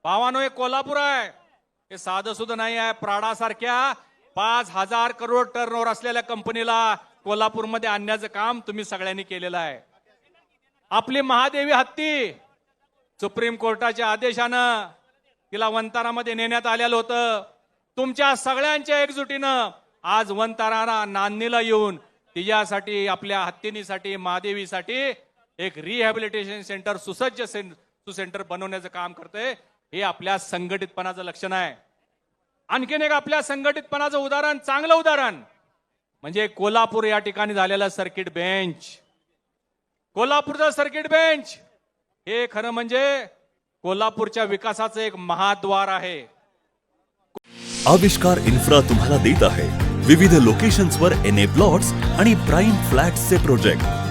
भावानो हे कोल्हापूर आहे, हे साधं सुद्धा नाही आहे. प्राडा सारख्या 5,000 करोड टर्नओव्हर असलेल्या कंपनीला कोल्हापूरमध्ये आणण्याचं काम तुम्ही सगळ्यांनी केलेलं आहे. आपली महादेवी हत्ती सुप्रीम कोर्टाच्या आदेशानं तिला वंतारामध्ये नेण्यात आलेलं होतं. तुमच्या सगळ्यांच्या एकजुटीनं आज वंतारा नांदणीला येऊन तिच्यासाठी, आपल्या हत्तीनीसाठी, महादेवीसाठी एक रिहॅबिलिटेशन सेंटर, सुसज्ज सेंटर बनवण्याचं काम करतंय. हे आपल्या संघटितपणाचं लक्षण आहे. आणखीन एक आपल्या संघटितपणाचं उदाहरण, चांगलं उदाहरण म्हणजे कोल्हापूर या ठिकाणी झालेला सर्किट बेंच. कोल्हापूरचा सर्किट बेंच हे खरं म्हणजे कोल्हापूरच्या विकासाचं एक महाद्वार आहे. आविष्कार इन्फ्रा तुम्हाला देत आहे विविध लोकेशन्सवर NA प्लॉट्स आणि प्राईम फ्लॅट्सचे प्रोजेक्ट.